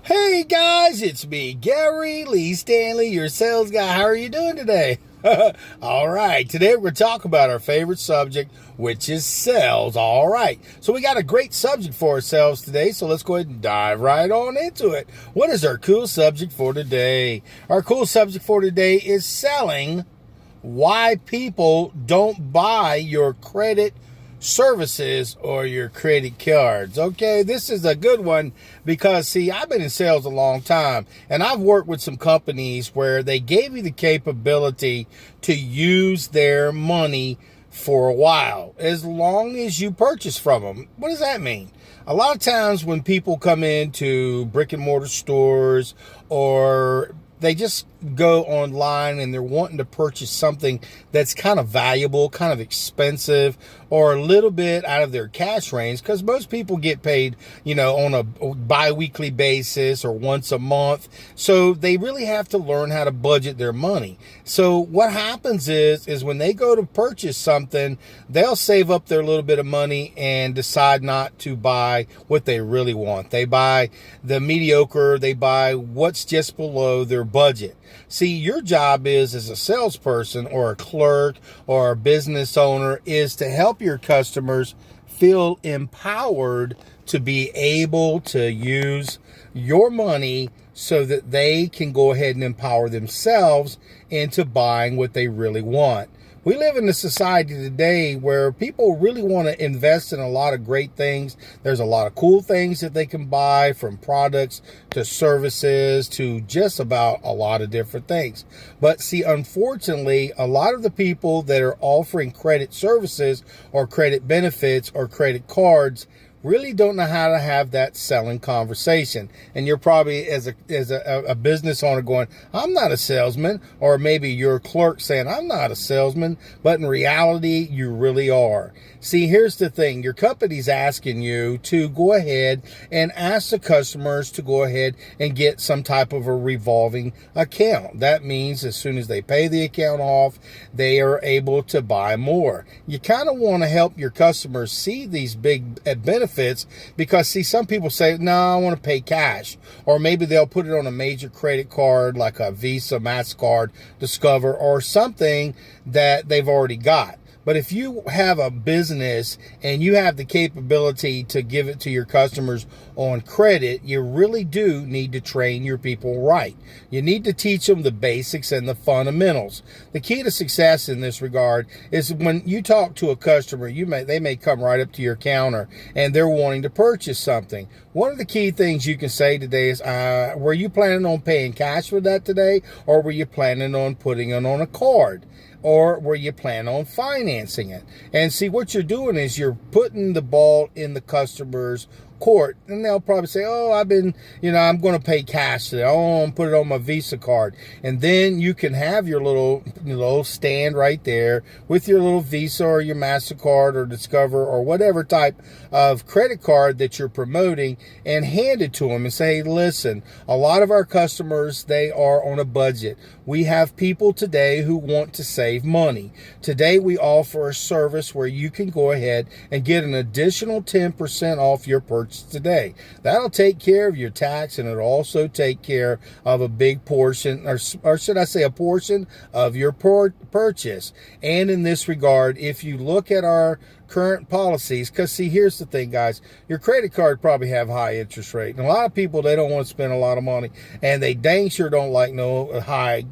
Hey guys, it's me, Gary Lee Stanley, your sales guy. How are you doing today? All right, today we're going to talk about our favorite subject, which is sales. All right, so we got a great subject for ourselves today, so let's go ahead and dive right on into it. What is our cool subject for today? Our cool subject for today is selling why people don't buy your credit services or your credit cards. Okay, this is a good one because, see, I've been in sales a long time and I've worked with some companies where they gave you the capability to use their money for a while, as long as you purchase from them. What does that mean? A lot of times when people come into brick and mortar stores, or they just go online and they're wanting to purchase something that's kind of valuable, kind of expensive, or a little bit out of their cash range, because most people get paid, on a bi-weekly basis or once a month. So they really have to learn how to budget their money. So what happens is when they go to purchase something, they'll save up their little bit of money and decide not to buy what they really want. They buy the mediocre, they buy what's just below their budget. See, your job is, as a salesperson or a clerk or a business owner, is to help your customers feel empowered to be able to use your money so that they can go ahead and empower themselves into buying what they really want. We live in a society today where people really want to invest in a lot of great things. There's a lot of cool things that they can buy, from products to services to just about a lot of different things. But see, unfortunately, a lot of the people that are offering credit services or credit benefits or credit cards really don't know how to have that selling conversation. And you're probably, as a business owner, going, I'm not a salesman. Or maybe you're a clerk saying, I'm not a salesman. But in reality, you really are. See, here's the thing. Your company's asking you to go ahead and ask the customers to go ahead and get some type of a revolving account. That means as soon as they pay the account off, they are able to buy more. You kind of want to help your customers see these big benefits, because, see, some people say, no, I want to pay cash. Or maybe they'll put it on a major credit card like a Visa, MasterCard, Discover, or something that they've already got. But if you have a business and you have the capability to give it to your customers on credit, you really do need to train your people right. You need to teach them the basics and the fundamentals. The key to success in this regard is when you talk to a customer, they may come right up to your counter and they're wanting to purchase something. One of the key things you can say today is, were you planning on paying cash for that today, or were you planning on putting it on a card? Or were you planning on financing it? And see, what you're doing is you're putting the ball in the customer's court, and they'll probably say, oh, I'm going to pay cash today. Oh, I'm put it on my Visa card. And then you can have your little stand right there with your little Visa or your MasterCard or Discover or whatever type of credit card that you're promoting, and hand it to them and say, listen, a lot of our customers, they are on a budget. We have people today who want to save money. Today we offer a service where you can go ahead and get an additional 10% off your purchase today. That'll take care of your tax, and it'll also take care of a big portion, or should I say a portion of your purchase. And in this regard, if you look at our current policies, because, see, here's the thing, guys, your credit card probably have high interest rate, and a lot of people, they don't want to spend a lot of money, and they dang sure don't like no high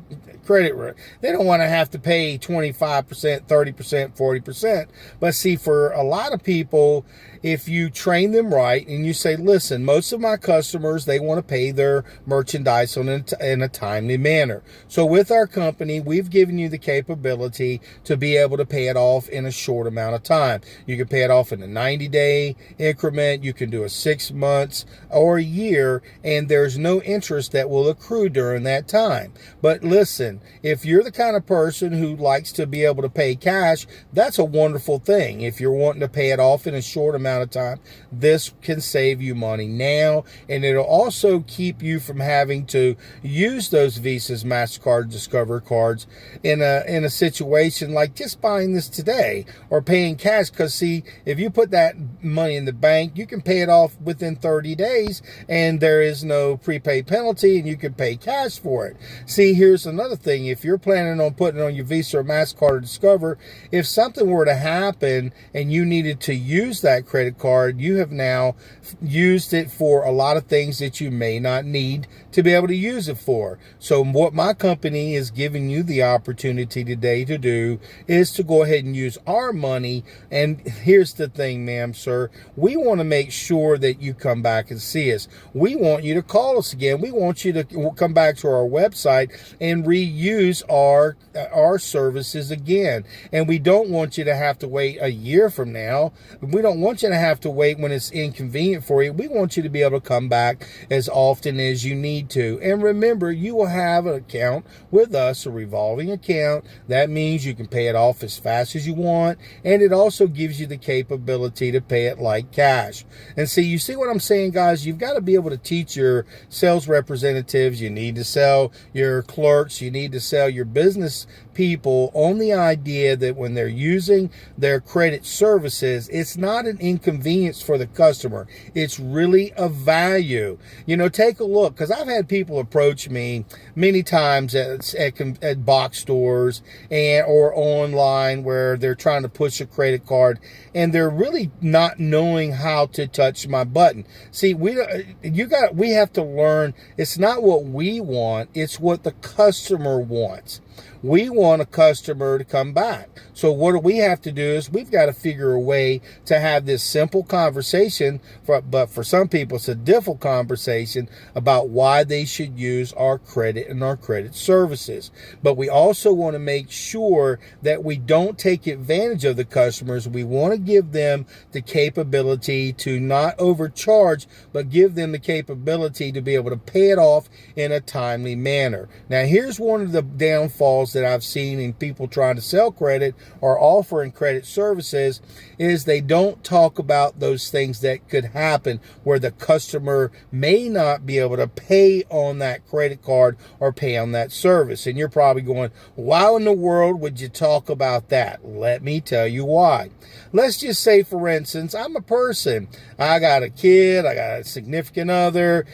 credit rate. They don't want to have to pay 25%, 30%, 40%. But see, for a lot of people, if you train them right and you say, listen, most of my customers, they want to pay their merchandise in a timely manner. So with our company, we've given you the capability to be able to pay it off in a short amount of time. You can pay it off in a 90-day increment. You can do a 6 months or a year, and there's no interest that will accrue during that time. But listen, if you're the kind of person who likes to be able to pay cash, that's a wonderful thing. If you're wanting to pay it off in a short amount of time, this can save you money now, and it'll also keep you from having to use those Visas, MasterCard, Discover cards in a situation like just buying this today or paying cash, because see, if you put that money in the bank, you can pay it off within 30 days and there is no prepaid penalty and you can pay cash for it. See, here's another thing. If you're planning on putting it on your Visa or MasterCard or Discover, if something were to happen and you needed to use that credit card, you have now used it for a lot of things that you may not need to be able to use it for. So what my company is giving you the opportunity today to do is to go ahead and use our money. And here's the thing, ma'am, sir, we want to make sure that you come back and see us. We want you to call us again. We want you to come back to our website and reuse our services again. And we don't want you to have to wait a year from now. We don't want you to have to wait when it's inconvenient for you. We want you to be able to come back as often as you need to. And remember, you will have an account with us, a revolving account. That means you can pay it off as fast as you want, and it also gives you the capability to pay it like cash. And see, you see what I'm saying, guys? You've got to be able to teach your sales representatives, you need to sell your clerks, you need to sell your business people on the idea that when they're using their credit services, it's not an inconvenience for the customer. It's really a value. You know, take a look, because I've had people approach me many times at box stores or online where they're trying to push a credit card and they're really not knowing how to touch my button. See, we have to learn. It's not what we want, it's what the customer wants. We want a customer to come back. So what we have to do is we've got to figure a way to have this simple conversation, but for some people it's a difficult conversation about why they should use our credit and our credit services. But we also want to make sure that we don't take advantage of the customers. We want to give them the capability to not overcharge, but give them the capability to be able to pay it off in a timely manner. Now, here's one of the downfalls that I've seen in people trying to sell credit or offering credit services is they don't talk about those things that could happen where the customer may not be able to pay on that credit card or pay on that service. And you're probably going, why in the world would you talk about that? Let me tell you why. Let's just say, for instance, I'm a person. I got a kid, I got a significant other,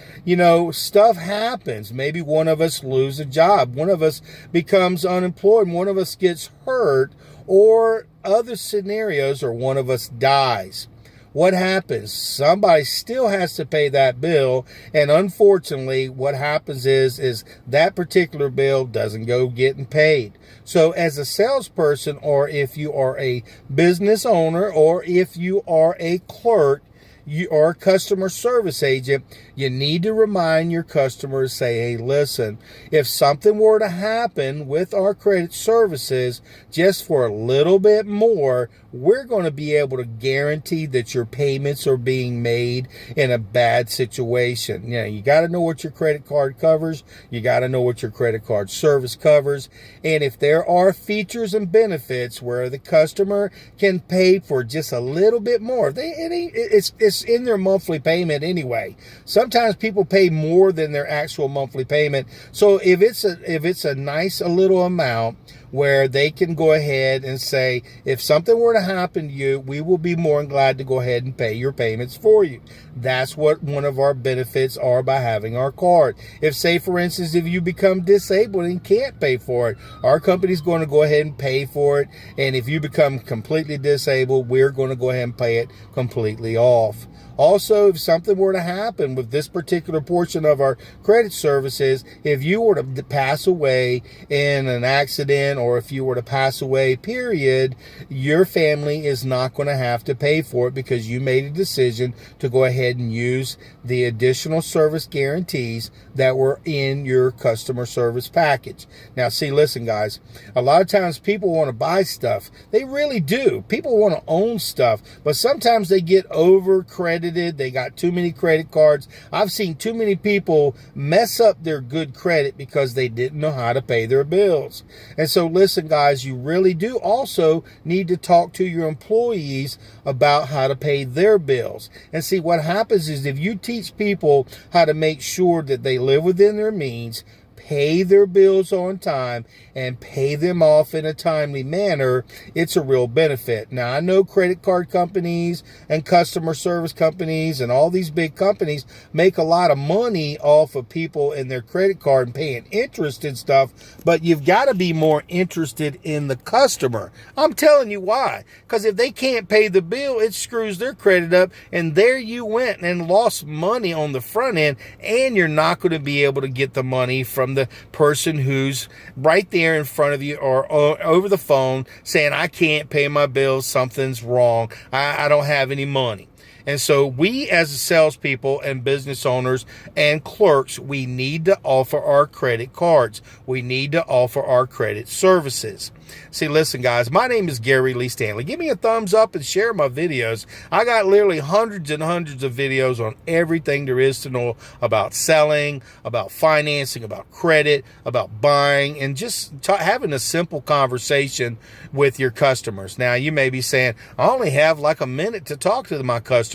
stuff happens. Maybe one of us lose a job, one of us becomes unemployed, one of us gets hurt, or other scenarios, or one of us dies. What happens? Somebody still has to pay that bill, and unfortunately what happens is that particular bill doesn't go getting paid. So as a salesperson, or if you are a business owner, or if you are a clerk, you are a customer service agent, you need to remind your customers, say, hey, listen, if something were to happen with our credit services, just for a little bit more, we're going to be able to guarantee that your payments are being made in a bad situation. You got to know what your credit card covers. You got to know what your credit card service covers. And if there are features and benefits where the customer can pay for just a little bit more, it's in their monthly payment anyway. Sometimes people pay more than their actual monthly payment. So if it's a nice a little amount where they can go ahead and say, if something were to happen to you, we will be more than glad to go ahead and pay your payments for you. That's what one of our benefits are by having our card. If, say, for instance, if you become disabled and can't pay for it, our company's going to go ahead and pay for it. And if you become completely disabled, we're going to go ahead and pay it completely off. Also, if something were to happen with this particular portion of our credit services, if you were to pass away in an accident, or if you were to pass away, period, your family is not going to have to pay for it because you made a decision to go ahead and use the additional service guarantees that were in your customer service package. Now, see, listen, guys, a lot of times people want to buy stuff. They really do. People want to own stuff, but sometimes they get over credited. They got too many credit cards. I've seen too many people mess up their good credit because they didn't know how to pay their bills. And so, listen, guys, you really do also need to talk to your employees about how to pay their bills. And see, what happens is if you teach people how to make sure that they live within their means, pay their bills on time and pay them off in a timely manner, it's a real benefit. Now, I know credit card companies and customer service companies and all these big companies make a lot of money off of people and their credit card and paying interest and stuff, but you've got to be more interested in the customer. I'm telling you why. Because if they can't pay the bill, it screws their credit up, and there you went and lost money on the front end, and you're not going to be able to get the money from the person who's right there in front of you or over the phone saying, I can't pay my bills, something's wrong, I don't have any money. And so we as salespeople and business owners and clerks, we need to offer our credit cards. We need to offer our credit services. See, listen, guys, my name is Gary Lee Stanley. Give me a thumbs up and share my videos. I got literally hundreds and hundreds of videos on everything there is to know about selling, about financing, about credit, about buying, and just having a simple conversation with your customers. Now, you may be saying, I only have like a minute to talk to my customers.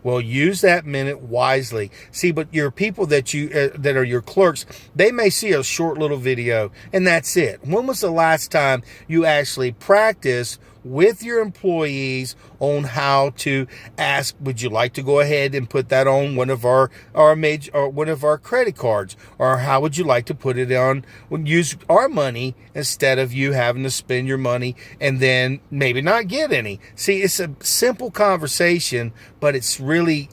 Well, use that minute wisely. See, but your people that are your clerks, they may see a short little video, and that's it. When was the last time you actually practice with your employees on how to ask, would you like to go ahead and put that on one of our major or one of our credit cards, or how would you like to put it on, use our money instead of you having to spend your money and then maybe not get any. See, it's a simple conversation, but it's really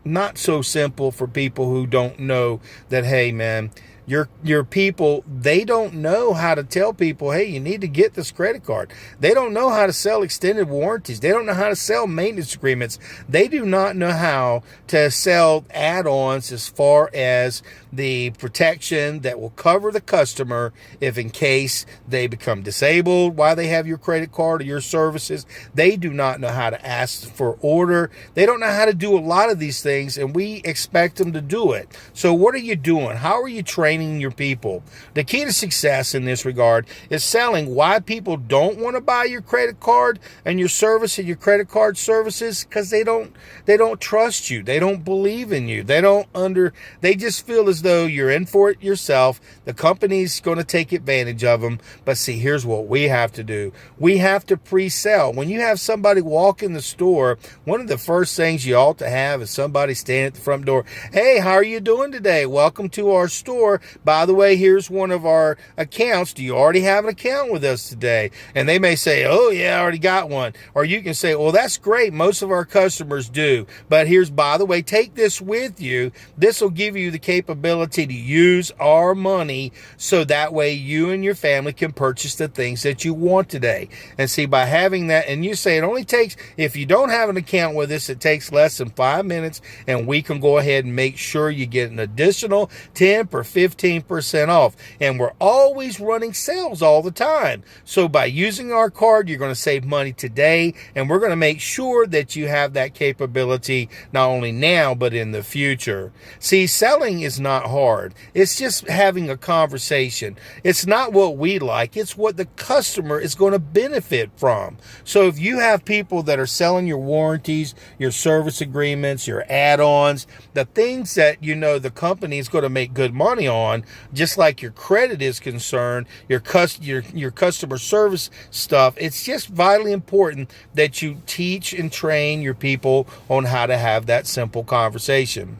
not so simple for people who don't know that, hey man, your people, they don't know how to tell people, hey, you need to get this credit card. They don't know how to sell extended warranties. They don't know how to sell maintenance agreements. They do not know how to sell add-ons as far as the protection that will cover the customer if in case they become disabled while they have your credit card or your services. They do not know how to ask for order. They don't know how to do a lot of these things, and we expect them to do it. So what are you doing? How are you training your people? The key to success in this regard is selling why people don't want to buy your credit card and your service and your credit card services, because they don't trust you. They don't believe in you. They just feel as though you're in for it yourself. The company's going to take advantage of them. But see, here's what we have to do. We have to pre-sell. When you have somebody walk in the store, one of the first things you ought to have is somebody standing at the front door. Hey, how are you doing today? Welcome to our store. By the way, here's one of our accounts. Do you already have an account with us today? And they may say, oh yeah, I already got one. Or you can say, well, that's great. Most of our customers do. But here's, by the way, take this with you. This will give you the capability to use our money so that way you and your family can purchase the things that you want today. And see, by having that, and you say it only takes, if you don't have an account with us, it takes less than 5 minutes, and we can go ahead and make sure you get an additional 10 or 15% off. And we're always running sales all the time. So by using our card, you're going to save money today, and we're going to make sure that you have that capability not only now, but in the future. See, selling is not hard. It's just having a conversation. It's not what we like. It's what the customer is going to benefit from. So if you have people that are selling your warranties, your service agreements, your add-ons, the things that you know the company is going to make good money on, just like your credit is concerned, your customer service stuff, it's just vitally important that you teach and train your people on how to have that simple conversation.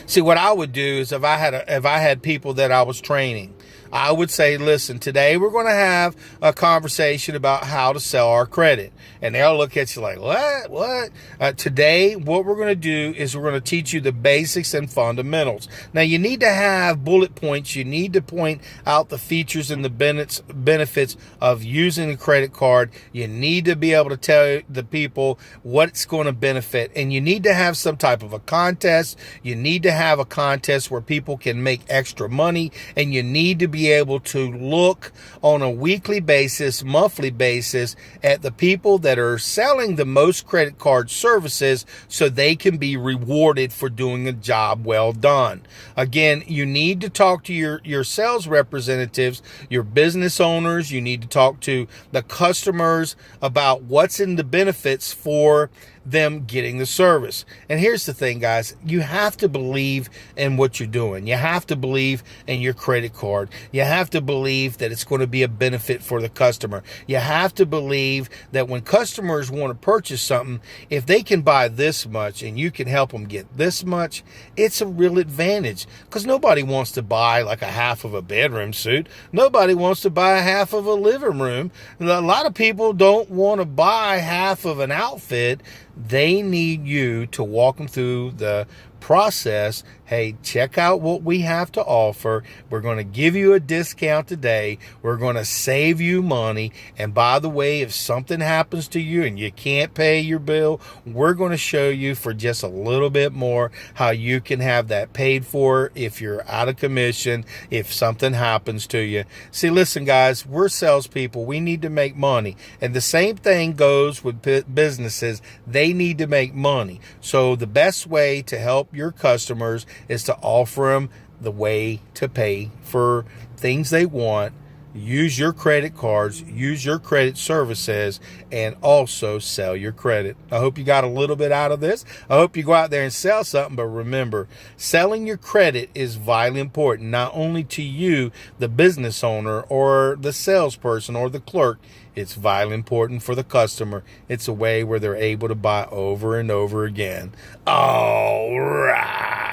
See, what I would do is if I had people that I was training, I would say, listen, today we're going to have a conversation about how to sell our credit. And they'll look at you like, what? Today, what we're going to do is we're going to teach you the basics and fundamentals. Now, you need to have bullet points. You need to point out the features and the benefits of using a credit card. You need to be able to tell the people what it's going to benefit. And you need to have some type of a contest. You need to have a contest where people can make extra money. And you need to be able to look on a weekly basis, monthly basis at the people that are selling the most credit card services so they can be rewarded for doing a job well done. Again, you need to talk to your sales representatives, your business owners. You need to talk to the customers about what's in the benefits for them getting the service. And here's the thing, guys. You have to believe in what you're doing. You have to believe in your credit card. You have to believe that it's going to be a benefit for the customer. You have to believe that when customers want to purchase something, if they can buy this much and you can help them get this much, it's a real advantage, because nobody wants to buy like a half of a bedroom suit. Nobody wants to buy a half of a living room. A lot of people don't want to buy half of an outfit. They need you to walk them through the process. Hey, check out what we have to offer. We're going to give you a discount today. We're going to save you money. And by the way, if something happens to you and you can't pay your bill, we're going to show you for just a little bit more how you can have that paid for if you're out of commission, if something happens to you. See, listen, guys, we're salespeople. We need to make money. And the same thing goes with businesses. They need to make money. So the best way to help your customers is to offer them the way to pay for things they want. Use your credit cards, use your credit services, and also sell your credit. I hope you got a little bit out of this. I hope you go out there and sell something, but remember, selling your credit is vitally important, not only to you, the business owner or the salesperson or the clerk. It's vitally important for the customer. It's a way where they're able to buy over and over again. All right.